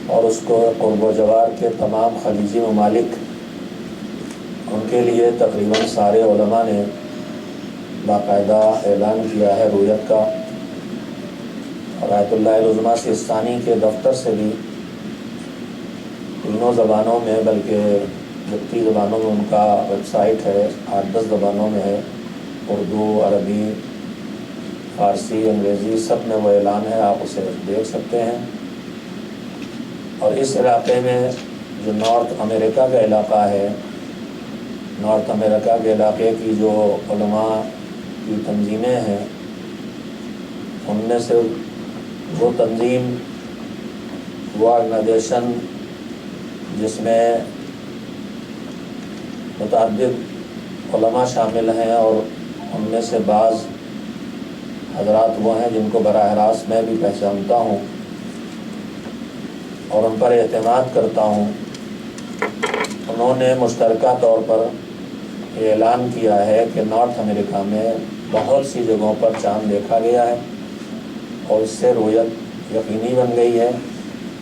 اور اس کو قرب و جوار کے تمام خلیجی ممالک، ان کے لیے تقریباً سارے علماء نے باقاعدہ اعلان کیا ہے رویت کا، اور آیت اللہ العظمیٰ سیستانی کے دفتر سے بھی تینوں زبانوں میں، بلکہ جتنی زبانوں میں ان کا ویب سائٹ ہے 8-10 زبانوں میں ہے، اردو، عربی، فارسی، انگریزی، سب میں وہ اعلان ہے، آپ اسے دیکھ سکتے ہیں۔ اور اس علاقے میں جو نارتھ امریکہ کا علاقہ ہے، نارتھ امریکہ کے علاقے کی جو علماء کی تنظیمیں ہیں، ان میں سے وہ تنظیم، وہ آرگنائزیشن جس میں متعدد علماء شامل ہیں، اور ان میں سے بعض حضرات وہ ہیں جن کو براہ راست میں بھی پہچانتا ہوں اور ان پر اعتماد کرتا ہوں، انہوں نے مشترکہ طور پر یہ اعلان کیا ہے کہ نارتھ امریکہ میں بہت سی جگہوں پر چاند دیکھا گیا ہے اور اس سے رؤیت یقینی بن گئی ہے۔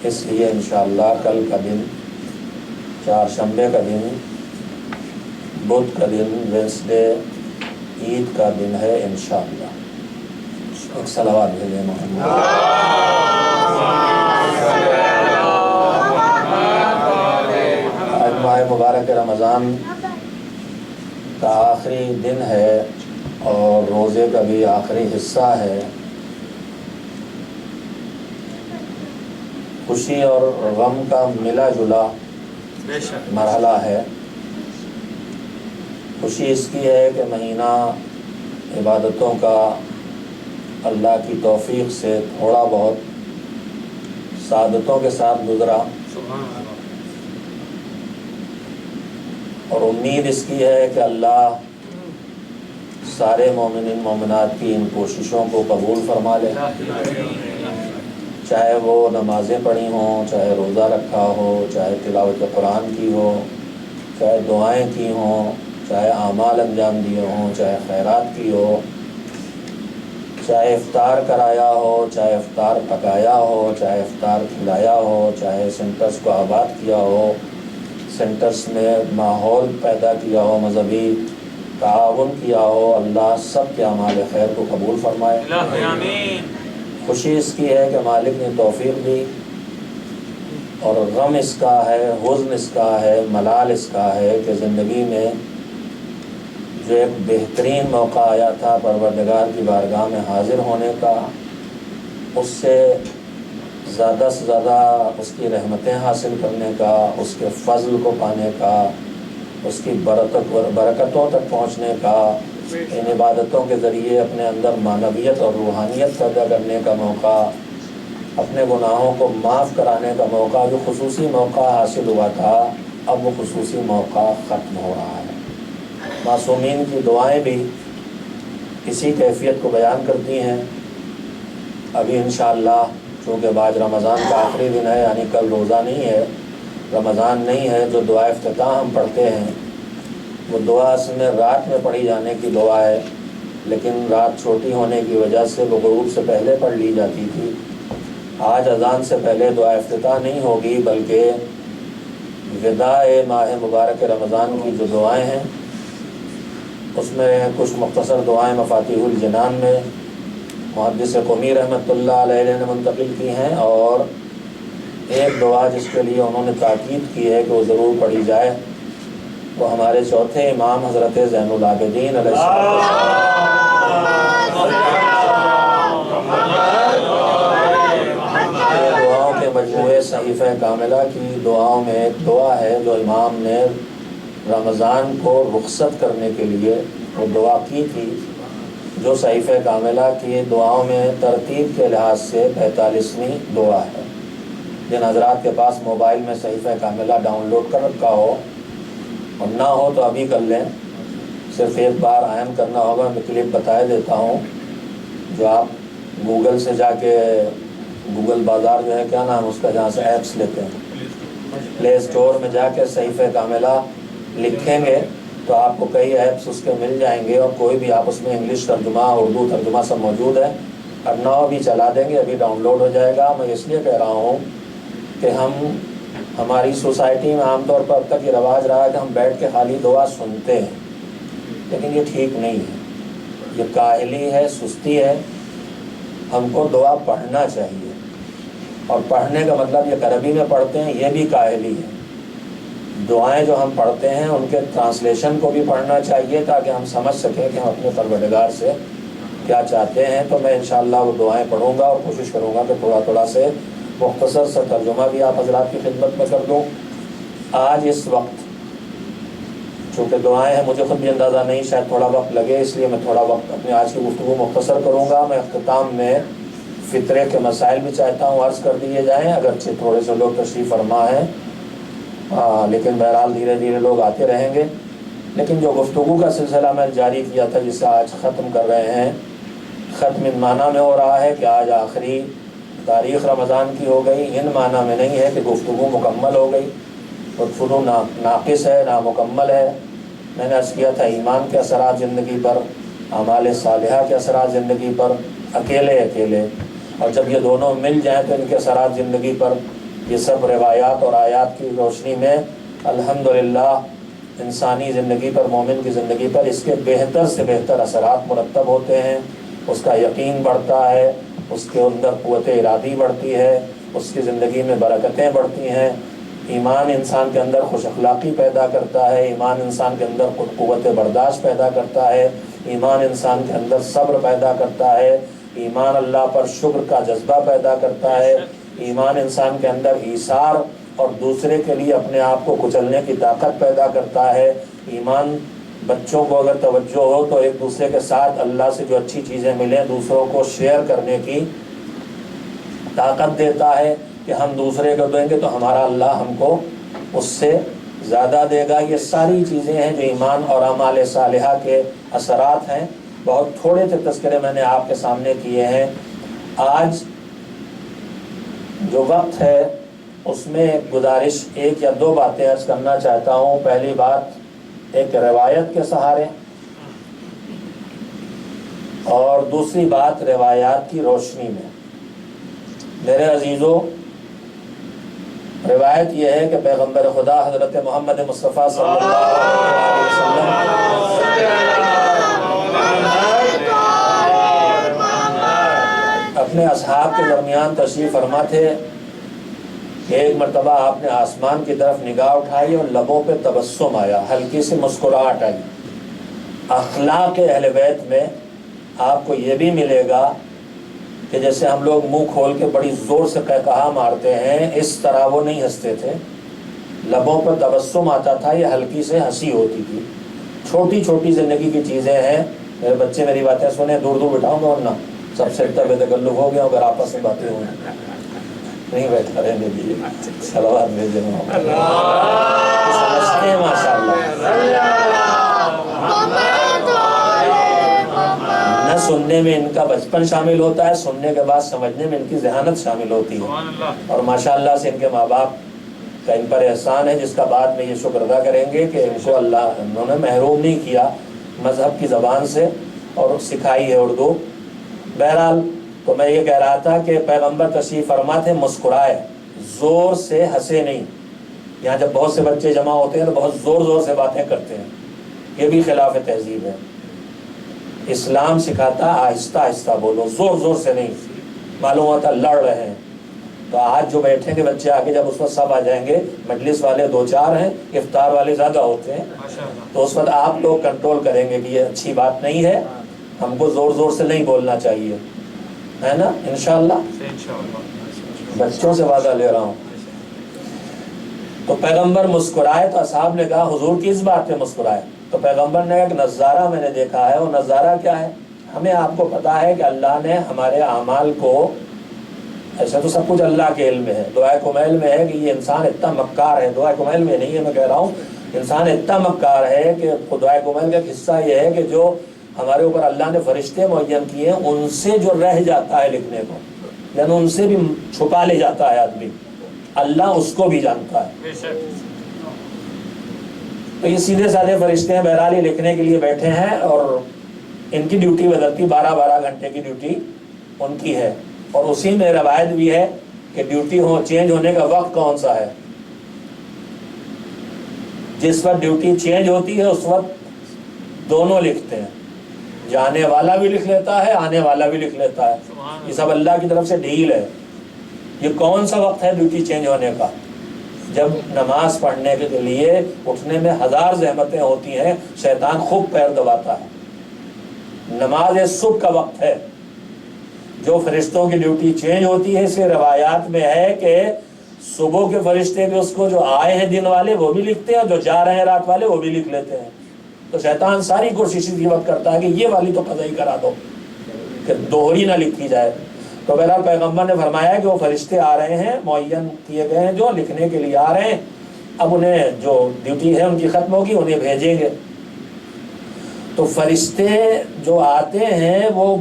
اس لیے انشاءاللہ کل کا دن، چہارشنبے کا دن، بدھ کا دن، وینسڈے، عید کا دن ہے انشاءاللہ۔ ایک صلوات بھیجیں محمد۔ آج ماہ مبارک رمضان کا آخری دن ہے اور روزے کا بھی آخری حصہ ہے۔ خوشی اور غم کا ملا جلا مرحلہ ہے۔ خوشی اس کی ہے کہ مہینہ عبادتوں کا اللہ کی توفیق سے تھوڑا بہت سعادتوں کے ساتھ گزرا، اور امید اس کی ہے کہ اللہ سارے مومنین مومنات کی ان کوششوں کو قبول فرما لے، چاہے وہ نمازیں پڑھی ہوں، چاہے روزہ رکھا ہو، چاہے تلاوت قرآن کی ہو، چاہے دعائیں کی ہوں، چاہے اعمال انجام دیے ہوں، چاہے خیرات کی ہو، چاہے افطار کرایا ہو، چاہے افطار پکایا ہو، چاہے افطار کھلایا ہو، چاہے سینٹرز کو آباد کیا ہو، سینٹرز میں ماحول پیدا کیا ہو، مذہبی تعاون کیا ہو، اللہ سب کے اعمال خیر کو قبول فرمائے۔ خوشی اس کی ہے کہ مالک نے توفیق دی، اور غم اس کا ہے، حزن اس کا ہے، ملال اس کا ہے کہ زندگی میں جو ایک بہترین موقع آیا تھا پروردگار کی بارگاہ میں حاضر ہونے کا، اس سے زیادہ سے زیادہ اس کی رحمتیں حاصل کرنے کا، اس کے فضل کو پانے کا، اس کی برکتوں تک پہنچنے کا، ان عبادتوں کے ذریعے اپنے اندر معنویت اور روحانیت پیدا کرنے کا موقع، اپنے گناہوں کو معاف کرانے کا موقع، جو خصوصی موقع حاصل ہوا تھا، اب وہ خصوصی موقع ختم ہو رہا ہے۔ معصومین کی دعائیں بھی اسی کیفیت کو بیان کرتی ہیں۔ ابھی انشاءاللہ چونکہ بعد رمضان کا آخری دن ہے، یعنی کل روزہ نہیں ہے، رمضان نہیں ہے، جو دعا افتتاح ہم پڑھتے ہیں وہ دعا اصل میں رات میں پڑھی جانے کی دعا ہے، لیکن رات چھوٹی ہونے کی وجہ سے وہ غروب سے پہلے پڑھ لی جاتی تھی۔ آج اذان سے پہلے دعا افتتاح نہیں ہوگی، بلکہ وداع ماہ مبارک رمضان کی جو دعائیں ہیں اس میں کچھ مختصر دعائیں مفاتیح الجنان میں محدث قمی رحمۃ اللہ علیہ نے منتقل کی ہیں، اور ایک دعا جس کے لیے انہوں نے تاکید کی ہے کہ وہ ضرور پڑھی جائے، وہ ہمارے چوتھے امام حضرت زین العابدین علیہ دعاؤں کے مجموعے صحیفہ کاملہ کی دعاؤں میں ایک دعا ہے جو امام نے رمضان کو رخصت کرنے کے لیے وہ دعا کی تھی، جو صحیفہ کاملہ کی دعاؤں میں ترتیب کے لحاظ سے 45ویں دعا ہے۔ جن حضرات کے پاس موبائل میں صحیفہ کاملہ ڈاؤن لوڈ کر رکھا ہو اور نہ ہو تو ابھی کر لیں، صرف ایک بار عین کرنا ہوگا۔ میں کلپ بتائے دیتا ہوں، جو آپ گوگل سے جا کے، گوگل بازار جو ہے کیا نام اس کا، جہاں سے ایپس لیتے ہیں، پلے اسٹور میں جا کے صحیفہ کاملہ لکھیں گے تو آپ کو کئی ایپس اس کے مل جائیں گے، اور کوئی بھی آپ اس میں انگلش ترجمہ، اردو ترجمہ سب موجود ہے، اور نہ بھی چلا دیں گے، ابھی ڈاؤن لوڈ ہو جائے گا۔ میں اس لیے کہہ رہا ہوں کہ ہماری سوسائٹی میں عام طور پر اب تک یہ رواج رہا ہے کہ ہم بیٹھ کے خالی دعا سنتے ہیں، لیکن یہ ٹھیک نہیں ہے، یہ کاہلی ہے، سستی ہے۔ ہم کو دعا پڑھنا چاہیے، اور پڑھنے کا مطلب یہ عربی میں پڑھتے ہیں یہ بھی کاہلی ہے۔ دعائیں جو ہم پڑھتے ہیں ان کے ٹرانسلیشن کو بھی پڑھنا چاہیے تاکہ ہم سمجھ سکیں کہ ہم اپنے پروردگار سے کیا چاہتے ہیں۔ تو میں انشاءاللہ وہ دعائیں پڑھوں گا اور کوشش کروں گا کہ تھوڑا تھوڑا سے مختصر سا ترجمہ بھی آپ حضرات کی خدمت میں کر دوں۔ آج اس وقت چونکہ دعائیں ہیں، مجھے خود بھی اندازہ نہیں، شاید تھوڑا وقت لگے، اس لیے میں تھوڑا وقت اپنی آج کی گفتگو مختصر کروں گا۔ میں اختتام میں فطرے کے مسائل بھی چاہتا ہوں عرض کر دیے جائیں، اگرچہ تھوڑے سے لوگ تشریف فرما ہیں، لیکن بہرحال دھیرے دھیرے لوگ آتے رہیں گے۔ لیکن جو گفتگو کا سلسلہ میں جاری کیا تھا جسے آج ختم کر رہے ہیں، ختم ان معنی میں ہو رہا ہے کہ آج آخری تاریخ رمضان کی ہو گئی، ان معنی میں نہیں ہے کہ گفتگو مکمل ہو گئی، گفتگو ناقص ہے، نامکمل ہے۔ میں نے عرض کیا تھا ایمان کے اثرات زندگی پر، اعمال صالحہ کے اثرات زندگی پر، اکیلے اور جب یہ دونوں مل جائیں تو ان کے اثرات زندگی پر، یہ سب روایات اور آیات کی روشنی میں الحمدللہ انسانی زندگی پر، مومن کی زندگی پر اس کے بہتر سے بہتر اثرات مرتب ہوتے ہیں۔ اس کا یقین بڑھتا ہے، اس کے اندر قوت ارادی بڑھتی ہے، اس کی زندگی میں برکتیں بڑھتی ہیں۔ ایمان انسان کے اندر خوش اخلاقی پیدا کرتا ہے، ایمان انسان کے اندر قوت برداشت پیدا کرتا ہے، ایمان انسان کے اندر صبر پیدا کرتا ہے، ایمان اللہ پر شکر کا جذبہ پیدا کرتا ہے، ایمان انسان کے اندر ایثار اور دوسرے کے لیے اپنے آپ کو کچلنے کی طاقت پیدا کرتا ہے۔ ایمان بچوں کو اگر توجہ ہو تو ایک دوسرے کے ساتھ اللہ سے جو اچھی چیزیں ملیں دوسروں کو شیئر کرنے کی طاقت دیتا ہے کہ ہم دوسرے کو دیں گے تو ہمارا اللہ ہم کو اس سے زیادہ دے گا۔ یہ ساری چیزیں ہیں جو ایمان اور اعمال صالحہ کے اثرات ہیں۔ بہت تھوڑے سے تذکرے میں نے آپ کے سامنے کیے ہیں۔ آج جو وقت ہے اس میں ایک گزارش، ایک یا دو باتیں عرض کرنا چاہتا ہوں۔ پہلی بات ایک روایت کے سہارے، اور دوسری بات روایات کی روشنی میں۔ میرے عزیزو، روایت یہ ہے کہ پیغمبر خدا حضرت محمد مصطفیٰ صلی اللہ علیہ وسلم اپنے اصحاب کے درمیان تشریف فرما تھے کہ ایک مرتبہ آپ نے آسمان کی طرف نگاہ اٹھائی اور لبوں پہ تبسم آیا، ہلکی سی مسکراہٹ آئی۔ اخلاق اہل بیت میں آپ کو یہ بھی ملے گا کہ جیسے ہم لوگ منہ کھول کے بڑی زور سے کہا مارتے ہیں، اس طرح وہ نہیں ہنستے تھے، لبوں پر تبسم آتا تھا، یہ ہلکی سے ہنسی ہوتی تھی۔ چھوٹی چھوٹی زندگی کی چیزیں ہیں۔ میرے بچے میری باتیں سنیں، دور دور بٹھاؤں گا ورنہ سب سے بے تکلف ہو گیا اگر آپس میں باتیں ہوئیں، نہیں بیٹھا رہنے دیجیے، صلوات بھیجے سمجھتے ہیں ماشاء اللہ۔ نہ سننے میں ان کا بچپن شامل ہوتا ہے، سننے کے بعد سمجھنے میں ان کی ذہانت شامل ہوتی ہے، اور ماشاءاللہ سے ان کے ماں باپ کا ان پر احسان ہے جس کا بعد میں یہ شکر ادا کریں گے کہ ان کو اللہ انہوں نے محروم نہیں کیا مذہب کی زبان سے اور سکھائی ہے اردو۔ بہرحال تو میں یہ کہہ رہا تھا کہ پیغمبر تشریف فرما تھے، مسکرائے، زور سے ہنسے نہیں۔ یہاں جب بہت سے بچے جمع ہوتے ہیں تو بہت زور زور سے باتیں کرتے ہیں، یہ بھی خلاف تہذیب ہے۔ اسلام سکھاتا آہستہ آہستہ بولو، زور زور سے نہیں، معلوم ہوتا لڑ رہے ہیں۔ تو آج جو بیٹھیں گے بچے آگے جب اس وقت سب آ جائیں گے، مجلس والے دو چار ہیں، افطار والے زیادہ ہوتے ہیں، تو اس وقت آپ لوگ کنٹرول کریں گے کہ یہ اچھی بات نہیں ہے، ہم کو زور زور سے نہیں بولنا چاہیے، ہے نا؟ انشاءاللہ بچوں سے وعدہ لے رہا ہوں۔ تو پیغمبر مسکرائے تو اصحاب نے کہا حضور کس بات پہ مسکرائے؟ تو پیغمبر نے کہا کہ نظارہ میں نے دیکھا ہے۔ وہ نظارہ کیا ہے؟ ہمیں آپ کو پتا ہے کہ اللہ نے ہمارے اعمال کو، ایسا تو سب کچھ اللہ کے علم میں ہے، دعائے کمیل میں ہے کہ یہ انسان اتنا مکار ہے، دعائے کمیل میں نہیں ہے، میں کہہ رہا ہوں انسان اتنا مکار ہے کہ دعائے کمیل کا ایک حصہ یہ ہے کہ جو ہمارے اوپر اللہ نے فرشتے معین کیے ہیں ان سے جو رہ جاتا ہے لکھنے کو، یعنی ان سے بھی چھپا لے جاتا ہے آدمی، اللہ اس کو بھی جانتا ہے۔ تو یہ سیدھے سادھے فرشتے ہیں، بہرحال یہ لکھنے کے لیے بیٹھے ہیں اور ان کی ڈیوٹی بدلتی، 12 گھنٹے کی ڈیوٹی ان کی ہے۔ اور اسی میں روایت بھی ہے کہ ڈیوٹی چینج ہونے کا وقت کون سا ہے؟ جس وقت ڈیوٹی چینج ہوتی ہے اس وقت دونوں لکھتے ہیں، جانے والا بھی لکھ لیتا ہے، آنے والا بھی لکھ لیتا ہے. یہ سب اللہ کی طرف سے ڈھیل ہے. یہ کون سا وقت ہے ڈیوٹی چینج ہونے کا؟ جب نماز پڑھنے کے لیے اٹھنے میں ہزار زحمتیں ہوتی ہیں، شیطان خوب پیر دباتا ہے. نماز صبح کا وقت ہے جو فرشتوں کی ڈیوٹی چینج ہوتی ہے. اس روایات میں ہے کہ صبح کے فرشتے بھی اس کو جو آئے ہیں دن والے وہ بھی لکھتے ہیں، اور جو جا رہے ہیں رات والے وہ بھی لکھ لیتے ہیں. تو شیطان ساری کوشش اسی وقت کرتا ہے کہ یہ والی تو قضائی کرا دو کہ دوہری نہ لکھی جائے. تو بہرحال پیغمبر نے فرمایا کہ وہ فرشتے آ رہے ہیں، معین کیے گئے ہیں جو لکھنے کے لیے آ رہے ہیں. اب انہیں جو ڈیوٹی ہے ان کی ختم ہوگی، انہیں بھیجیں گے. تو فرشتے جو آتے ہیں وہ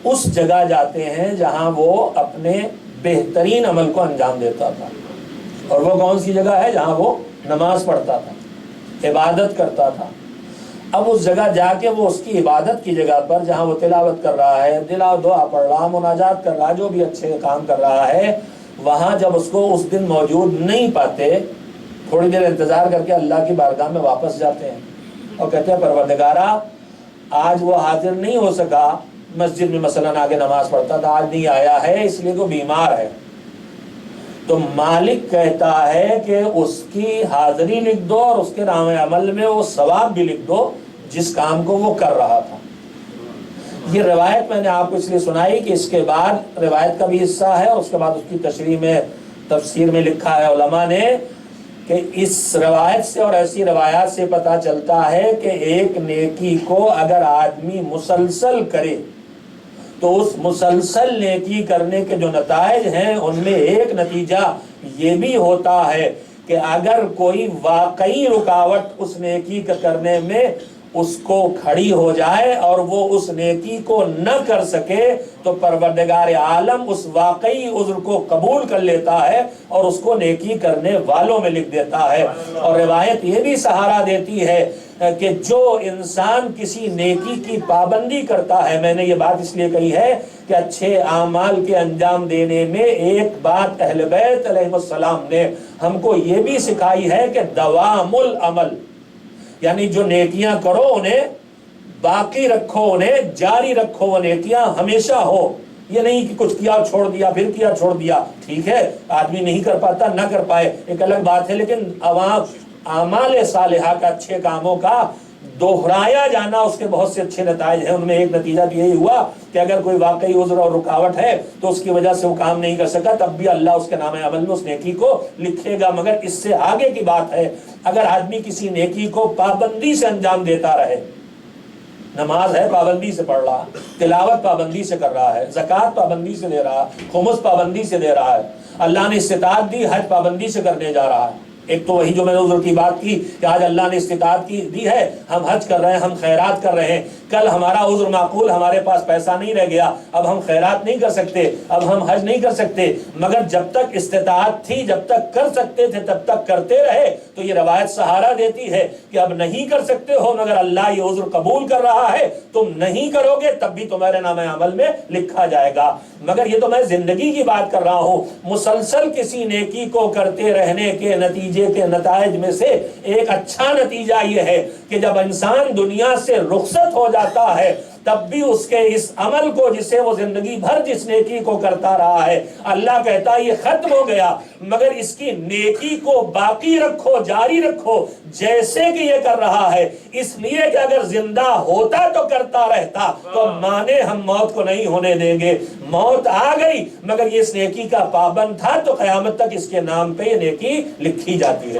اس جگہ جاتے ہیں جہاں وہ اپنے بہترین عمل کو انجام دیتا تھا. اور وہ کون سی جگہ ہے؟ جہاں وہ نماز پڑھتا تھا، عبادت کرتا تھا. اب اس جگہ جا کے وہ اس کی عبادت کی جگہ پر جہاں وہ تلاوت کر رہا ہے، دعا پڑھ رہا، مناجات کر رہا، جو بھی اچھے کام کر رہا ہے، وہاں جب اس کو اس دن موجود نہیں پاتے، تھوڑی دیر انتظار کر کے اللہ کی بارگاہ میں واپس جاتے ہیں اور کہتے ہیں پروردگارا آج وہ حاضر نہیں ہو سکا، مسجد میں مثلا آگے نماز پڑھتا تھا، آج نہیں آیا ہے اس لیے وہ بیمار ہے. تو مالک کہتا ہے کہ اس کی حاضری لکھ دو اور اس کے نام عمل میں وہ ثواب بھی لکھ دو جس کام کو وہ کر رہا تھا. یہ روایت میں نے آپ کو اس لیے سنائی کہ اس کے بعد روایت کا بھی حصہ ہے، اور اس کے بعد اس کی تشریح میں تفسیر میں لکھا ہے علماء نے کہ اس روایت سے اور ایسی روایات سے پتہ چلتا ہے کہ ایک نیکی کو اگر آدمی مسلسل کرے تو اس مسلسل نیکی کرنے کے جو نتائج ہیں ان میں ایک نتیجہ یہ بھی ہوتا ہے کہ اگر کوئی واقعی رکاوٹ اس نیکی کا کرنے میں اس کو کھڑی ہو جائے اور وہ اس نیکی کو نہ کر سکے تو پروردگار عالم اس واقعی عذر کو قبول کر لیتا ہے اور اس کو نیکی کرنے والوں میں لکھ دیتا ہے. اور روایت یہ بھی سہارا دیتی ہے کہ جو انسان کسی نیکی کی پابندی کرتا ہے، میں نے یہ بات اس لیے کہی ہے کہ اچھے اعمال کے انجام دینے میں ایک بات اہل بیت علیہ السلام نے ہم کو یہ بھی سکھائی ہے کہ دوام العمل، یعنی جو نیکیاں کرو انہیں باقی رکھو، انہیں جاری رکھو، وہ نیکیاں ہمیشہ ہو. یہ نہیں کہ کچھ کیا چھوڑ دیا، پھر کیا چھوڑ دیا. ٹھیک ہے آدمی نہیں کر پاتا، نہ کر پائے ایک الگ بات ہے، لیکن عوام اعمال صالحہ کا، اچھے کاموں کا دوہرایا جانا اس کے بہت سے اچھے نتائج ہیں. ان میں ایک نتیجہ بھی یہی ہوا کہ اگر کوئی واقعی عذر اور رکاوٹ ہے تو اس کی وجہ سے وہ کام نہیں کر سکا، تب بھی اللہ اس کے نام عمل میں اس نیکی کو لکھے گا. مگر اس سے آگے کی بات ہے، اگر آدمی کسی نیکی کو پابندی سے انجام دیتا رہے، نماز ہے پابندی سے پڑھ رہا، تلاوت پابندی سے کر رہا ہے، زکوٰۃ پابندی سے دے رہا، خمس پابندی سے دے رہا ہے، اللہ نے استطاعت دی حج پابندی سے کرنے جا رہا ہے. ایک تو وہی جو میں نے عذر کی بات کی کہ آج اللہ نے استطاعت کی دی ہے، ہم حج کر رہے ہیں، ہم خیرات کر رہے ہیں. کل ہمارا عذر معقول، ہمارے پاس پیسہ نہیں رہ گیا، اب ہم خیرات نہیں کر سکتے، اب ہم حج نہیں کر سکتے، مگر جب تک استطاعت تھی، جب تک کر سکتے تھے تب تک کرتے رہے. تو یہ روایت سہارا دیتی ہے کہ اب نہیں کر سکتے ہو مگر اللہ یہ عذر قبول کر رہا ہے، تم نہیں کرو گے تب بھی تمہارے نام عمل میں لکھا جائے گا. مگر یہ تو میں زندگی کی بات کر رہا ہوں. مسلسل کسی نیکی کو کرتے رہنے کے نتیجے کے نتائج میں سے ایک اچھا نتیجہ یہ ہے کہ جب انسان دنیا سے رخصت ہو جاتا ہے تب بھی اس کے اس عمل کو جسے وہ زندگی بھر جس نیکی کو کرتا رہا ہے، اللہ کہتا ہے یہ ختم ہو گیا، مگر اس کی نیکی کو باقی رکھو، جاری رکھو جیسے کہ یہ کر رہا ہے. اس لیے کہ اگر زندہ ہوتا تو کرتا رہتا، تو مانے ہم موت کو نہیں ہونے دیں گے. موت آ گئی مگر یہ اس نیکی کا پابند تھا تو قیامت تک اس کے نام پہ یہ نیکی لکھی جاتی ہے.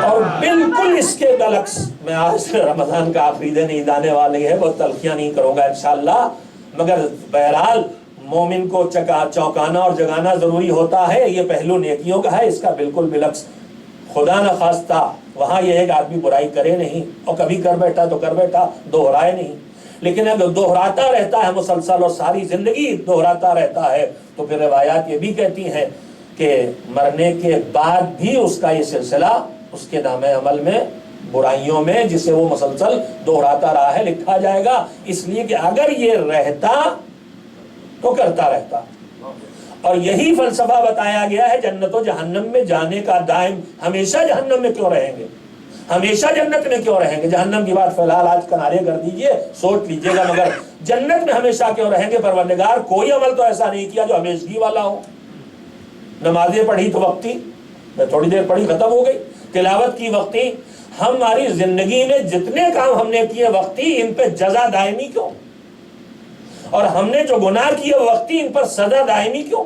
اور بالکل اس کے برعکس، میں آج رمضان کا آخری دن عید آنے والی ہے، بہت تلخیاں نہیں کروں گا انشاءاللہ، مگر بہرحال مومن کو چونکانا اور جگانا ضروری ہوتا ہے. یہ پہلو نیکیوں کا ہے، اس کا بالکل برعکس خدا نہ خواستہ وہاں یہ ہے کہ آدمی برائی کرے نہیں، اور کبھی کر بیٹھا تو کر بیٹھا، دوہرائے نہیں. لیکن اگر دوہراتا رہتا ہے مسلسل اور ساری زندگی دوہراتا رہتا ہے تو پھر روایات یہ بھی کہتی ہیں کہ مرنے کے بعد بھی اس کا یہ سلسلہ اس کے نام عمل میں برائیوں میں جسے وہ مسلسل دہراتا رہا ہے لکھا جائے گا، اس لیے کہ اگر یہ رہتا تو کرتا رہتا۔ اور یہی فلسفہ بتایا گیا ہے جنت و جہنم میں جانے کا، دائم ہمیشہ جہنم میں کیوں رہیں گے، ہمیشہ جنت میں کیوں رہیں گے؟ جہنم کی بات فی الحال آج کنارے کر دیجئے، سوچ لیجئے گا، مگر جنت میں ہمیشہ کیوں رہیں گے؟ پروردگار کوئی عمل تو ایسا نہیں کیا جو ہمیشگی والا ہو۔ نمازیں پڑھی تو وقتی، میں تھوڑی دیر پڑھی ختم ہو گئی، تلاوت کی وقتی، ہماری زندگی میں جتنے کام ہم نے کیے وقتی، ان پہ جزا دائمی کیوں؟ اور ہم نے جو گناہ کیے وقتی، ان پر سزا دائمی کیوں؟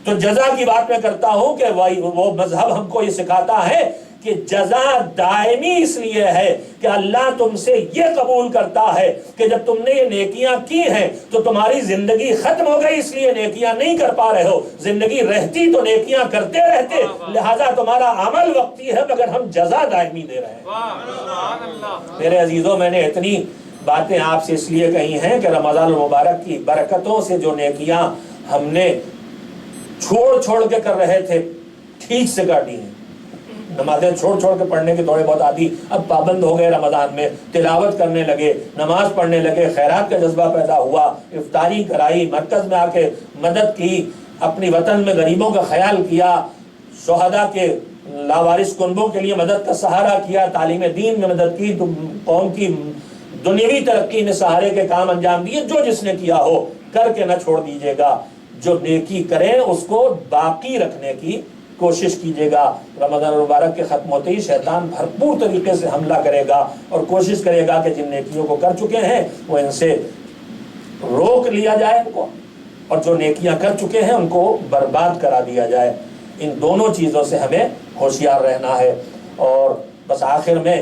تو جزا کی بات میں کرتا ہوں کہ وہ مذہب ہم کو یہ سکھاتا ہے کہ جزا دائمی اس لیے ہے کہ اللہ تم سے یہ قبول کرتا ہے کہ جب تم نے یہ نیکیاں کی ہیں تو تمہاری زندگی ختم ہو گئی، اس لیے نیکیاں نہیں کر پا رہے ہو، زندگی رہتی تو نیکیاں کرتے رہتے، لہذا تمہارا عمل وقتی ہے مگر ہم جزا دائمی دے رہے ہیں۔ میرے عزیزوں، میں نے اتنی باتیں آپ سے اس لیے کہی ہیں کہ رمضان المبارک کی برکتوں سے جو نیکیاں ہم نے چھوڑ کے کر رہے تھے ٹھیک سے کاٹی ہیں۔ نمازیں چھوڑ کے پڑھنے کی تھوڑے بہت عادی اب پابند ہو گئے، رمضان میں تلاوت کرنے لگے، نماز پڑھنے لگے، خیرات کا جذبہ پیدا ہوا، افطاری کرائی، مرکز میں آ کے مدد کی، اپنی وطن میں غریبوں کا خیال کیا، شہداء کے لاوارث کنبوں کے لیے مدد کا سہارا کیا، تعلیم دین میں مدد کی، قوم کی دنیوی ترقی میں سہارے کے کام انجام دیے۔ جو جس نے کیا ہو کر کے نہ چھوڑ دیجیے گا، جو نیکی کریں اس کو باقی رکھنے کی کوشش کیجیے گا۔ رمضان المبارک کے ختم ہوتے ہی شیطان بھرپور طریقے سے حملہ کرے گا اور کوشش کرے گا کہ جن نیکیوں کو کر چکے ہیں وہ ان سے روک لیا جائے ان کو، اور جو نیکیاں کر چکے ہیں ان کو برباد کرا دیا جائے۔ ان دونوں چیزوں سے ہمیں ہوشیار رہنا ہے۔ اور بس آخر میں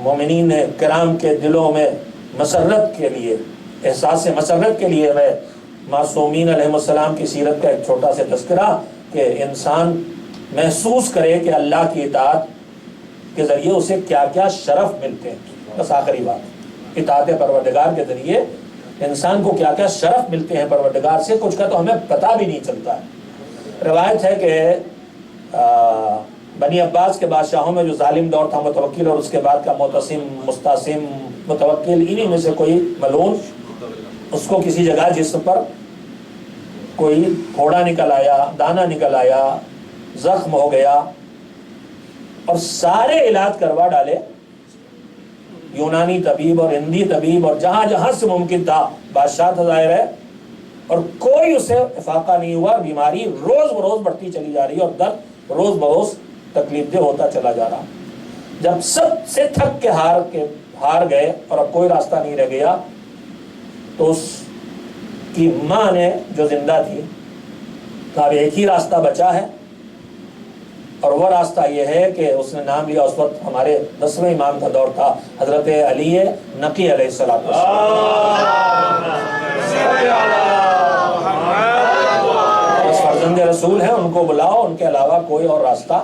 مومنین کرام کے دلوں میں مسرت کے لیے، احساس مسرت کے لیے میں معصومین علیہ السلام کی سیرت کا ایک چھوٹا سا تذکرہ کہ انسان محسوس کرے کہ اللہ کی اطاعت کے ذریعے اسے کیا کیا شرف ملتے ہیں۔ بس آخری بات، اطاعت پروردگار کے ذریعے انسان کو کیا کیا شرف ملتے ہیں پروردگار سے، کچھ کا تو ہمیں پتہ بھی نہیں چلتا ہے۔ روایت ہے کہ بنی عباس کے بادشاہوں میں جو ظالم دور تھا متوکل، اور اس کے بعد کا معتصم، مستعصم، متوکل، انہی میں سے کوئی ملعون، اس کو کسی جگہ جسم پر کوئی پھوڑا نکل آیا، دانہ نکل آیا، زخم ہو گیا، اور سارے علاج کروا ڈالے، یونانی طبیب اور ہندی طبیب اور جہاں جہاں سے ممکن تھا، بادشاہ تھا ظاہر ہے، اور کوئی اسے افاقہ نہیں ہوا۔ بیماری روز بروز بڑھتی چلی جا رہی ہے اور درد روز بروز تکلیف دہ ہوتا چلا جا رہا۔ جب سب سے تھک کے ہار گئے اور اب کوئی راستہ نہیں رہ گیا، تو اس کی ماں نے جو زندہ تھی کہا ایک ہی راستہ بچا ہے، اور وہ راستہ یہ ہے کہ اس نے نام لیا، اس وقت ہمارے 10ویں امام کا دور تھا، حضرت علی نقی علیہ السلام۔ بس فرزند رسول ہیں، ان کو بلاؤ، ان کے علاوہ کوئی اور راستہ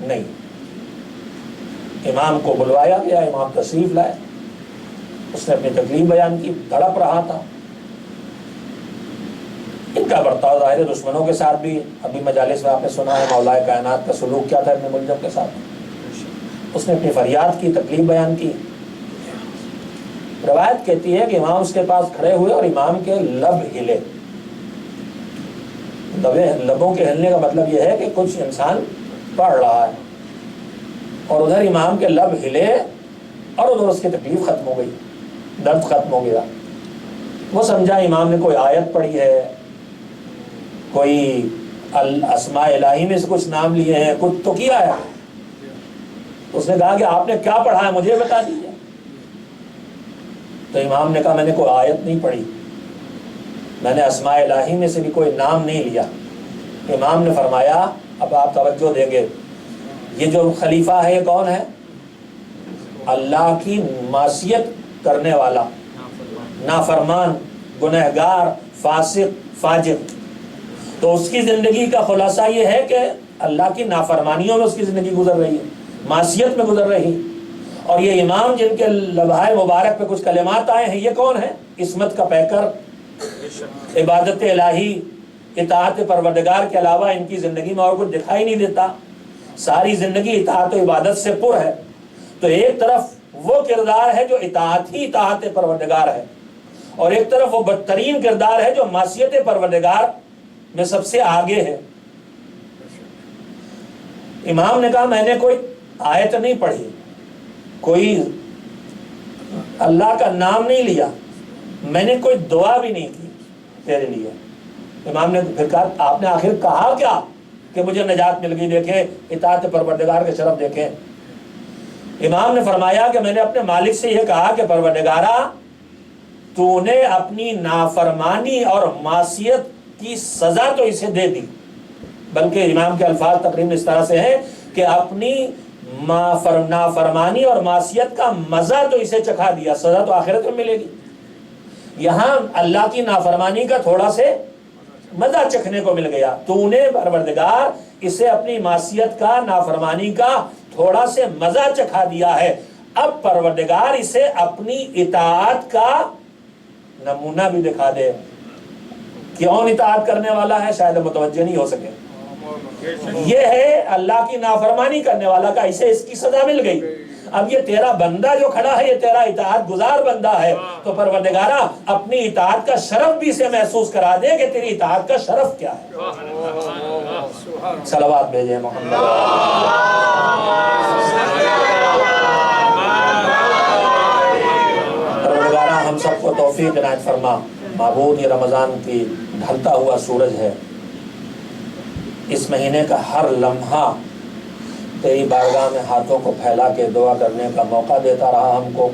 نہیں۔ امام کو بلوایا گیا، امام تشریف لائے، اس نے اپنی تکلیف بیان کی، تڑپ رہا تھا۔ ان کا برتاؤ ظاہر دشمنوں کے ساتھ بھی، ابھی مجالس میں آپ نے سنا ہے مولا کائنات کا سلوک کیا تھا ابن ملجم کے ساتھ۔ اس نے اپنی فریاد کی، تکلیف بیان کی۔ روایت کہتی ہے کہ امام اس کے پاس کھڑے ہوئے اور امام کے لب ہلے۔ لبوں کے ہلنے کا مطلب یہ ہے کہ کچھ انسان پڑھ رہا ہے، اور ادھر امام کے لب ہلے اور ادھر اس کی تکلیف ختم ہو گئی، درد ختم ہو گیا۔ وہ سمجھا امام نے کوئی آیت پڑھی ہے، کوئی الاسماء الہی میں سے کچھ نام لیے ہیں، کچھ تو کیا ہے۔ اس نے کہا کہ آپ نے کیا پڑھا ہے مجھے بتا دیجیے۔ تو امام نے کہا میں نے کوئی آیت نہیں پڑھی، میں نے اسماء الہی میں سے بھی کوئی نام نہیں لیا۔ امام نے فرمایا، اب آپ توجہ دیں گے، یہ جو خلیفہ ہے یہ کون ہے؟ اللہ کی معصیت کرنے والا، نافرمان، گنہگار، فاسق، فاجر۔ تو اس کی زندگی کا خلاصہ یہ ہے کہ اللہ کی نافرمانیوں میں اس کی زندگی گزر رہی ہے، معصیت میں گزر رہی۔ اور یہ امام جن کے لبھائے مبارک پہ کچھ کلمات آئے ہیں، یہ کون ہے؟ عصمت کا پیکر، عبادت الہی، اطاعت پروردگار کے علاوہ ان کی زندگی میں اور کچھ دکھائی نہیں دیتا۔ ساری زندگی اطاعت و عبادت سے پر ہے، تو ایک طرف وہ کردار ہے جو اطاعت ہی اطاعت پروردگار ہے، اور ایک طرف وہ بدترین کردار ہے جو معصیت پروردگار میں سب سے آگے ہے۔ امام نے کہا میں نے کوئی آیت نہیں پڑھی، کوئی اللہ کا نام نہیں لیا، میں نے کوئی دعا بھی نہیں کی تیرے لیے۔ امام نے پھر کہا آپ نے آخر کہا کیا کہ مجھے نجات مل گئی؟ دیکھیں اطاعت پروردگار کے شرف دیکھیں۔ امام نے فرمایا کہ میں نے اپنے مالک سے یہ کہا کہ پروردگارا تو نے اپنی نافرمانی اور معصیت کی سزا تو اسے دے دی، بلکہ امام کے الفاظ تقریباً اس طرح سے ہیں کہ اپنی نافرمانی اور معصیت کا مزہ تو اسے چکھا دیا، سزا تو آخرت میں ملے گی۔ یہاں اللہ کی نافرمانی کا تھوڑا سے مزہ چکھنے کو مل گیا، تو نے پروردگار اسے اپنی معصیت کا، نافرمانی کا تھوڑا سے مزہ چکھا دیا ہے، اب پروردگار اسے اپنی اطاعت کا نمونہ بھی دکھا دے۔ کیوں اطاعت کرنے والا ہے شاید متوجہ نہیں ہو سکے، یہ ہے اللہ کی نافرمانی کرنے والا کا، اسے اس کی سزا مل گئی۔ اب یہ تیرا بندہ جو کھڑا ہے یہ تیرا اطاعت گزار بندہ ہے، تو پروردگارا اپنی اطاعت کا شرف بھی اسے محسوس کرا دے کہ تیری اطاعت کا شرف کیا ہے۔ صلوات بھیجیں محمد۔ پروردگارا ہم سب کو توفیق عنایت فرما۔ معبود یہ رمضان کی ڈھلتا ہوا سورج ہے، اس مہینے کا ہر لمحہ تیری بارگاہ میں ہاتھوں کو پھیلا کے دعا کرنے کا موقع دیتا رہا ہم کو،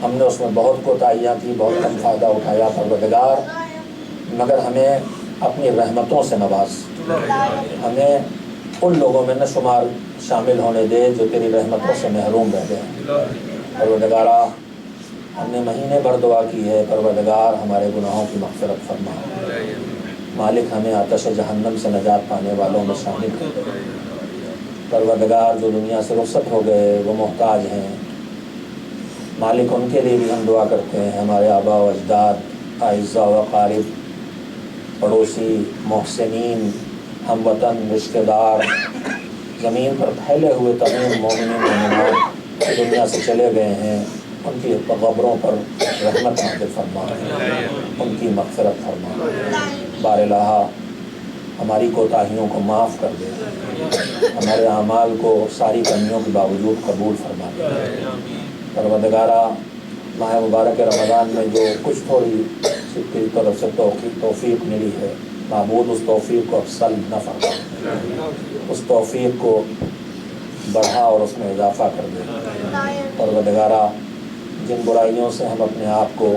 ہم نے اس میں بہت کوتاہیاں کی، بہت کم فائدہ اٹھایا پروردگار، مگر ہمیں اپنی رحمتوں سے نواز، ہمیں ان لوگوں میں نہ شمار شامل ہونے دے جو تیری رحمتوں سے محروم رہ گئے۔ پروردگارا ہم نے مہینے بھر دعا کی ہے، پروردگار ہمارے گناہوں کی مغفرت فرما، مالک ہمیں آتش جہنم سے نجات پانے والوں میں شامل کر۔ پروردگار جو دنیا سے رخصت ہو گئے وہ محتاج ہیں، مالک ان کے لیے بھی ہم دعا کرتے ہیں، ہمارے آباء و اجداد، اعزاء و اقارب، پڑوسی، محسنین، ہم وطن، رشتہ دار، زمین پر پھیلے ہوئے تمام مومنین مومنات دنیا سے چلے گئے ہیں، ان کی قبروں پر رحمت نازل فرما، ان کی مغفرت فرما۔ بار الہٰ ہماری کوتاہیوں کو معاف کر دے، ہمارے اعمال کو ساری کمیوں کے باوجود قبول فرما دے۔ پروردگارا ماہ مبارک رمضان میں جو کچھ تھوڑی تیری طرف سے توفیق ملی ہے، معبود اس توفیق کو اب سلب نہ فرما، اس توفیق کو بڑھا اور اس میں اضافہ کر دے۔ پروردگارا جن برائیوں سے ہم اپنے آپ کو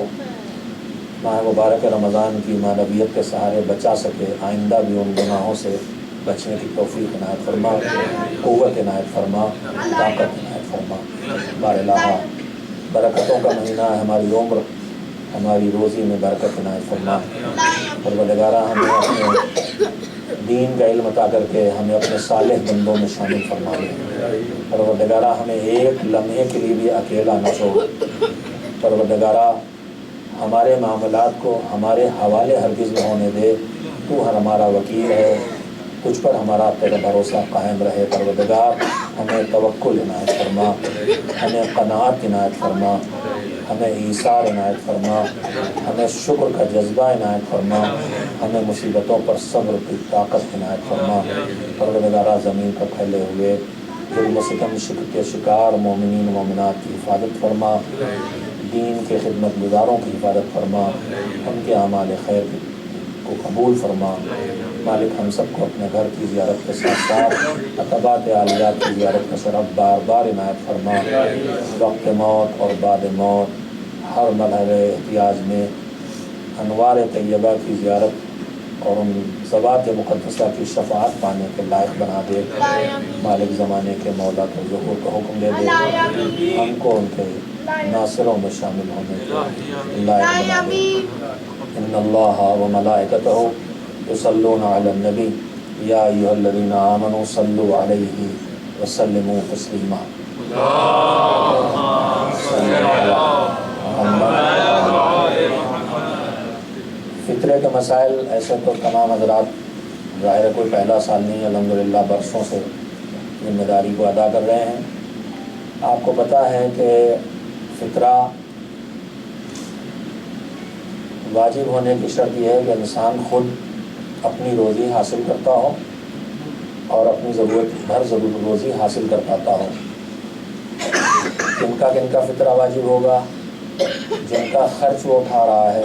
ماہ مبارک رمضان کی معنویت کے سہارے بچا سکے، آئندہ بھی ان گناہوں سے بچنے کی توفیق عنایت فرما، قوت عنایت فرما، طاقت عنایت فرما۔ بار الہٰ برکتوں کا مہینہ ہے، ہماری عمر، ہماری روزی میں برکت عنایت فرما۔ پروردگارا ہمیں اپنے دین کا علم عطا کر کے ہمیں اپنے صالح بندوں میں شامل فرما لے۔ پروردگارا ہمیں ایک لمحے کے لیے بھی اکیلا نہ چھوڑ۔ پروردگارا ہمارے معاملات کو ہمارے حوالے ہرگز نہ ہونے دے، تو ہمارا وکیل ہے، تجھ پر ہمارا تیرا بھروسہ قائم رہے۔ پروردگار ہمیں توکل عنایت فرما، ہمیں قناعت عنایت فرما، ہمیں ایثار عنایت فرما، ہمیں شکر کا جذبہ عنایت فرما، ہمیں مصیبتوں پر صبر کی طاقت عنایت فرما۔ پروردگارا زمین پر پھیلے ہوئے ظلم و ستم کے شکار مومنین مومنات کی حفاظت فرما، دین کے خدمت گزاروں کی حفاظت فرما، ان کے اعمال خیر کو قبول فرما۔ مالک ہم سب کو اپنے گھر کی زیارت کے ساتھ ساتھ عتبات عالیات کی زیارت کا شرف بار بار عنایت فرما۔ وقت موت اور بعد موت ہر مرحلے احتیاج میں انوار طیبہ کی زیارت اور ان ذوات مقدسہ کی شفاعت پانے کے لائق بنا دے۔ مالک زمانے کے مولا کو ظہور کا حکم دے دے، ہم کو ان کے ناصروں میں شامل ہونے کے لائق بنا دے۔ ان اللہ و ملائکتہ یصلون علی النبی یا ایھا الذین آمنوا صلوا علیہ وسلموا تسلیما۔ فطرے کے مسائل ایسے تو تمام حضرات ظاہر ہے کوئی پہلا سال نہیں، الحمدللہ برسوں سے ذمہ داری کو ادا کر رہے ہیں۔ آپ کو پتہ ہے کہ فطرہ واجب ہونے کی شرط یہ ہے کہ انسان خود اپنی روزی حاصل کرتا ہو اور اپنی ضرورت بھر روزی حاصل کر پاتا ہو۔ کن کا فطرہ واجب ہوگا؟ جن کا خرچ وہ اٹھا رہا ہے،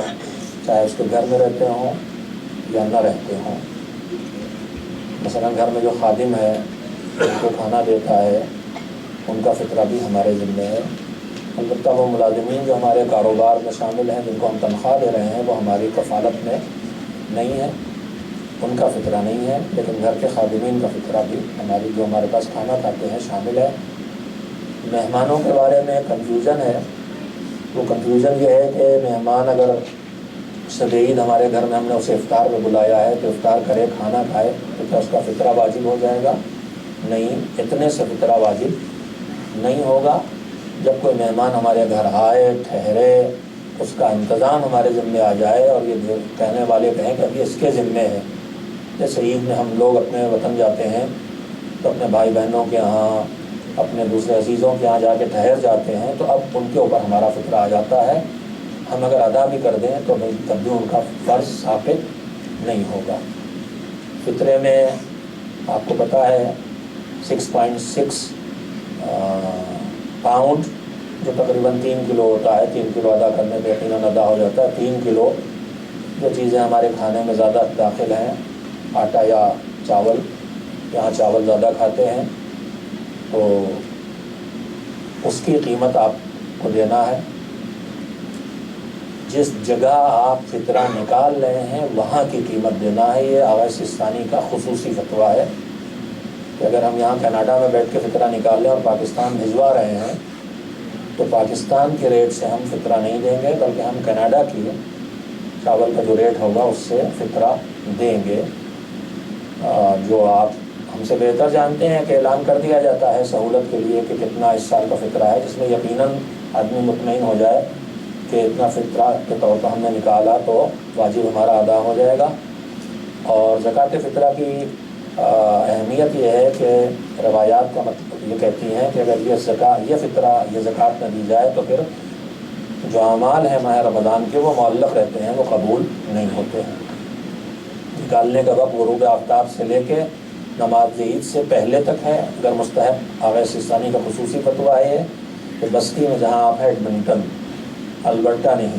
چاہے اس کے گھر میں رہتے ہوں یا نہ رہتے ہوں۔ مثلا گھر میں جو خادم ہے، ان کو کھانا دیتا ہے، ان کا فطرہ بھی ہمارے ذمہ ہے۔ البتہ وہ ملازمین جو ہمارے کاروبار میں شامل ہیں، جن کو ہم تنخواہ دے رہے ہیں، وہ ہماری کفالت میں نہیں ہے، ان کا فطرہ نہیں ہے، لیکن گھر کے خادمین کا فطرہ بھی ہماری جو ہمارے پاس کھانا کھاتے ہیں شامل ہے۔ مہمانوں کے بارے میں کنفیوژن ہے۔ وہ کنفیوژن یہ ہے کہ مہمان اگر شب عید ہمارے گھر میں ہم نے اسے افطار میں بلایا ہے تو افطار کرے، کھانا کھائے، تو کیا اس کا فطرہ واجب ہو جائے گا؟ نہیں، اتنے سے فطرہ واجب نہیں ہوگا۔ جب کوئی مہمان ہمارے گھر آئے، ٹھہرے، اس کا انتظام ہمارے ذمے آ جائے اور یہ کہنے والے کہیں کہ ابھی اس کے ذمے ہے۔ جیسے عید میں ہم لوگ اپنے وطن جاتے ہیں تو اپنے بھائی بہنوں کے ہاں، اپنے دوسرے عزیزوں کے ہاں جا کے ٹھہر جاتے ہیں، تو اب ان کے اوپر ہمارا فطرہ آ جاتا ہے۔ ہم اگر ادا بھی کر دیں تو تب بھی ان کا فرض ثابت نہیں ہوگا۔ فطرے میں آپ کو پتہ ہے 6.6 پاؤنڈ، جو تقریباً 3 کلو ہوتا ہے، 3 کلو ادا کرنے پہ یقیناً ادا ہو جاتا ہے۔ 3 کلو جو چیزیں ہمارے کھانے میں زیادہ داخل ہیں، آٹا یا چاول، یہاں چاول زیادہ کھاتے ہیں، تو اس کی قیمت آپ کو دینا ہے۔ جس جگہ آپ فطرہ نکال رہے ہیں وہاں کی قیمت دینا ہے۔ یہ آغا سستانی کا خصوصی فتویٰ ہے کہ اگر ہم یہاں کینیڈا میں بیٹھ کے فطرہ نکال لیں اور پاکستان بھجوا رہے ہیں تو پاکستان کے ریٹ سے ہم فطرہ نہیں دیں گے، بلکہ ہم کینیڈا کی چاول کا جو ریٹ ہوگا اس سے فطرہ دیں گے۔ جو آپ ہم سے بہتر جانتے ہیں کہ اعلان کر دیا جاتا ہے سہولت کے لیے کہ کتنا اس سال کا فطرہ ہے، جس میں یقیناً آدمی مطمئن ہو جائے کہ اتنا فطرہ کے طور پر ہم نے نکالا تو واجب ہمارا ادا ہو جائے گا۔ اور زکوٰۃ فطرہ کی اہمیت یہ ہے کہ روایات کا مطلب یہ کہتی ہیں کہ اگر یہ فطرہ یہ زکوٰۃ نہ دی جائے تو پھر جو اعمال ہیں ماہ رمضان کے وہ معلق رہتے ہیں، وہ قبول نہیں ہوتے ہیں۔ نکالنے کا وقت غروب آفتاب سے لے کے نماز عید سے پہلے تک ہے۔ اگر مستحب آغا سستانی کا خصوصی فتویٰ ہے کہ بستی میں جہاں آپ ہیں، ایڈمنٹن، البرٹا نہیں،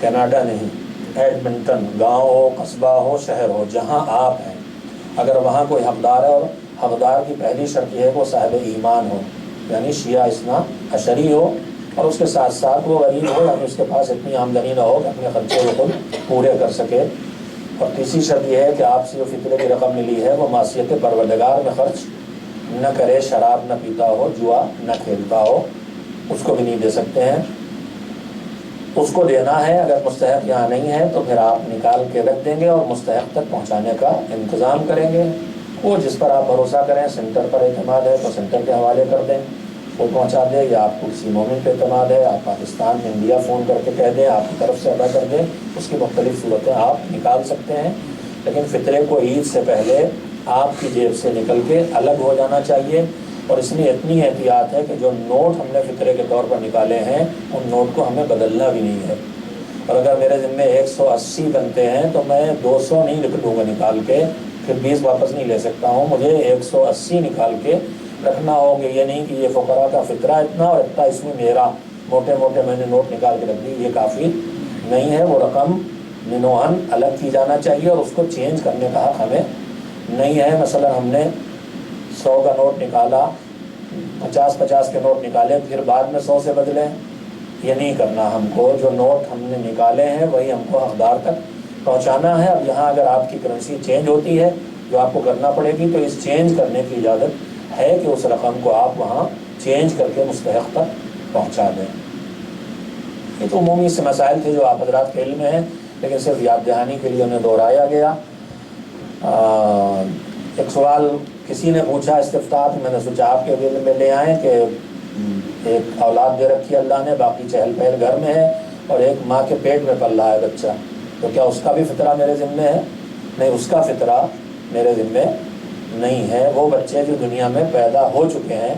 کینیڈا نہیں، ایڈمنٹن گاؤں ہو، قصبہ ہو، شہر ہو، جہاں آپ ہیں، اگر وہاں کوئی حقدار ہے، اور حقدار کی پہلی شرط یہ ہے کہ وہ صاحب ایمان ہو، یعنی شیعہ اثنا عشری ہو، اور اس کے ساتھ ساتھ وہ غریب ہو، یعنی اس کے پاس اتنی آمدنی نہ ہو کہ اپنے خرچے کو خود پورے کر سکے۔ اور تیسری شرط یہ ہے کہ آپ سے جو فطرے کی رقم ملی ہے وہ معصیت پروردگار میں خرچ نہ کرے، شراب نہ پیتا ہو، جوا نہ کھیلتا ہو، اس کو بھی نہیں دے سکتے ہیں، اس کو دینا ہے۔ اگر مستحق یہاں نہیں ہے تو پھر آپ نکال کے رکھ دیں گے اور مستحق تک پہنچانے کا انتظام کریں گے۔ وہ جس پر آپ بھروسہ کریں، سینٹر پر اعتماد ہے تو سینٹر کے حوالے کر دیں، وہ پہنچا دے، یا آپ کو کسی مومن پہ اعتماد ہے، آپ پاکستان میں انڈیا فون کر کے کہہ دیں، آپ کی طرف سے ادا کر دیں، اس کی مختلف صورتیں آپ نکال سکتے ہیں۔ لیکن فطرے کو عید سے پہلے آپ کی جیب سے نکل کے الگ ہو جانا چاہیے۔ اور اس میں اتنی احتیاط ہے کہ جو نوٹ ہم نے فطرے کے طور پر نکالے ہیں ان نوٹ کو ہمیں بدلنا بھی نہیں ہے۔ اور اگر میرے ذمے 180 بنتے ہیں تو میں 200 نہیں لکھ دوں گا نکال کے، پھر 20 واپس نہیں لے سکتا ہوں، مجھے 180 نکال کے رکھنا ہوگا۔ یہ نہیں کہ یہ فقراء کا فطرہ اتنا اور اتنا اس میں میرا، موٹے موٹے میں نے نوٹ نکال کے رکھ دی، یہ کافی نہیں ہے۔ وہ رقم منوہن الگ کی جانا چاہیے اور اس کو چینج کرنے کا حق ہمیں نہیں ہے۔ مثلا ہم نے 100 کا نوٹ نکالا، 50 کے نوٹ نکالے، پھر بعد میں 100 سے بدلیں، یہ نہیں کرنا ہم کو۔ جو نوٹ ہم نے نکالے ہیں وہی ہم کو حقدار تک پہنچانا ہے۔ اب یہاں اگر آپ کی کرنسی چینج ہوتی ہے جو آپ کو کرنا پڑے گی تو اس چینج کرنے کی اجازت ہے کہ اس رقم کو آپ وہاں چینج کر کے مستحق تک پہنچا دیں۔ یہ تو عمومی سے مسائل تھے جو آپ حضرات کے علم میں ہیں، لیکن صرف یاد دہانی کے لیے انہیں دہرایا گیا۔ ایک سوال کسی نے پوچھا استفتاء، میں نے سوچا آپ کے علم میں لے آئیں کہ ایک اولاد دے رکھی اللہ نے، باقی چہل پہل گھر میں ہے، اور ایک ماں کے پیٹ میں پل رہا ہے بچہ، تو کیا اس کا بھی فطرہ میرے ذمے ہے؟ نہیں، اس کا فطرہ میرے ذمے نہیں ہے۔ وہ بچے جو دنیا میں پیدا ہو چکے ہیں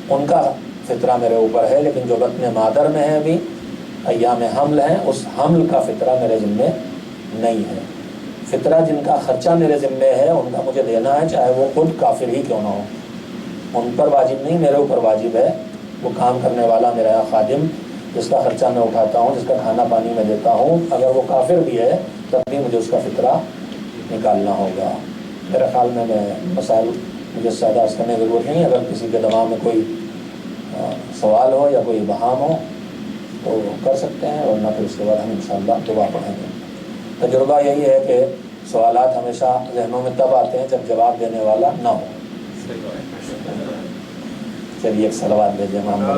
ان کا فطرہ میرے اوپر ہے، لیکن جو بطن مادر میں ہے ابھی ایام حمل ہیں، اس حمل کا فطرہ میرے ذمے نہیں ہے۔ فطرہ جن کا خرچہ میرے ذمے ہے ان کا مجھے دینا ہے، چاہے وہ خود کافر ہی کیوں نہ ہو۔ ان پر واجب نہیں، میرے اوپر واجب ہے۔ وہ کام کرنے والا میرا خادم جس کا خرچہ میں اٹھاتا ہوں، جس کا کھانا پانی میں دیتا ہوں، اگر وہ کافر بھی ہے تب بھی مجھے اس کا فطرہ نکالنا ہوگا۔ میرے خیال میں مسائل مجھے زیادہ اس کرنے کی ضرورت نہیں۔ اگر کسی کے دماغ میں کوئی سوال ہو یا کوئی بہام ہو تو کر سکتے ہیں، ورنہ پھر اس کے بعد ہم انشاءاللہ دعا پڑھیں گے۔ تجربہ یہی ہے کہ سوالات ہمیشہ ذہنوں میں تب آتے ہیں جب جواب دینے والا نہ ہو۔ چلیے ایک صلوات بھیجیں محمد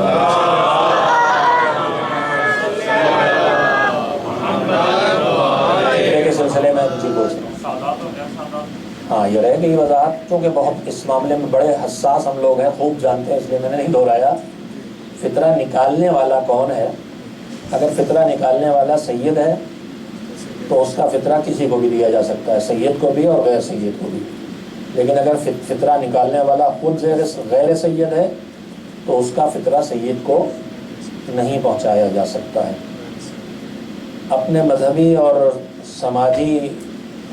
کے سلسلے میں جی پوچھ رہا ہوں۔ ہاں یہ رہ گئی وضاحت، چونکہ بہت اس معاملے میں بڑے حساس ہم لوگ ہیں، خوب جانتے ہیں، اس لیے میں نے نہیں دہرایا۔ فطرہ نکالنے والا کون ہے؟ اگر فطرہ نکالنے والا سید ہے تو اس کا فطرہ کسی کو بھی دیا جا سکتا ہے، سید کو بھی اور غیر سید کو بھی۔ لیکن اگر فطرہ نکالنے والا خود غیر سید ہے تو اس کا فطرہ سید کو نہیں پہنچایا جا سکتا ہے۔ اپنے مذہبی اور سماجی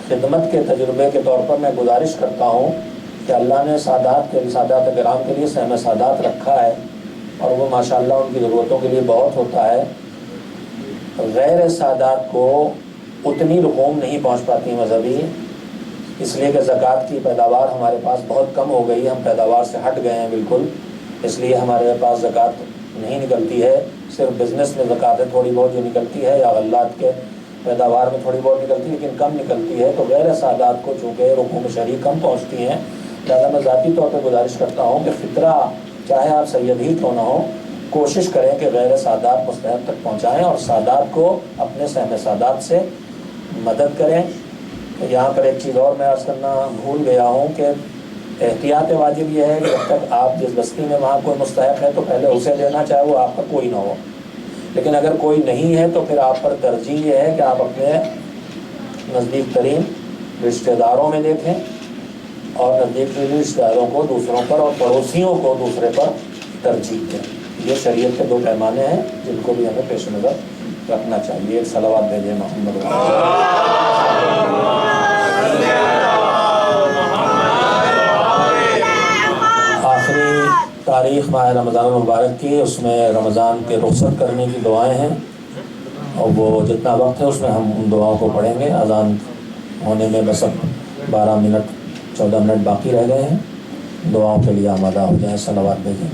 خدمت کے تجربے کے طور پر میں گزارش کرتا ہوں کہ اللہ نے سادات کرام کے لیے سہم سادات رکھا ہے، اور وہ ماشاءاللہ ان کی ضرورتوں کے لیے بہت ہوتا ہے۔ غیر سادات کو اتنی رقوم نہیں پہنچ پاتی مذہبی، اس لیے کہ زکوٰۃ کی پیداوار ہمارے پاس بہت کم ہو گئی، ہم پیداوار سے ہٹ گئے ہیں بالکل، اس لیے ہمارے پاس زکوٰۃ نہیں نکلتی ہے۔ صرف بزنس میں زکوٰۃ تھوڑی بہت جو نکلتی ہے، یا غلات کے پیداوار میں تھوڑی بہت نکلتی ہے، لیکن کم نکلتی ہے۔ تو غیر سادات کو چونکہ رقوم شرعی کم پہنچتی ہیں، لہٰذا میں ذاتی طور پہ گزارش کرتا ہوں کہ فطرہ چاہے آپ سید ہی کیوں نہ ہو، کوشش کریں کہ غیر سادات مستحق تک پہنچائیں، اور سادات کو اپنے سہم سادات سے مدد کریں۔ یہاں پر ایک چیز اور میں عرض کرنا بھول گیا ہوں کہ احتیاط واجب یہ ہے کہ جب تک آپ جس بستی میں وہاں کوئی مستحق ہے تو پہلے اسے دینا، چاہے وہ آپ کا کوئی نہ ہو۔ لیکن اگر کوئی نہیں ہے تو پھر آپ پر ترجیح یہ ہے کہ آپ اپنے نزدیک ترین رشتہ داروں میں دیکھیں، اور نزدیک ترین رشتہ داروں کو دوسروں پر اور پڑوسیوں کو دوسرے پر ترجیح دیں۔ یہ شریعت کے دو پیمانے ہیں جن کو بھی ہمیں پیش نظر رکھنا چاہیے۔ ایک صلوات بھیجیں محمد۔ آخری تاریخ ماہ رمضان المبارک کی، اس میں رمضان کے رخصت کرنے کی دعائیں ہیں، اور وہ جتنا وقت ہے اس میں ہم ان دعاؤں کو پڑھیں گے۔ اذان ہونے میں بس اب 14 منٹ باقی رہ گئے ہیں، دعاؤں کے لیے آمادہ ہو جائیں۔ صلوات بھیجیں۔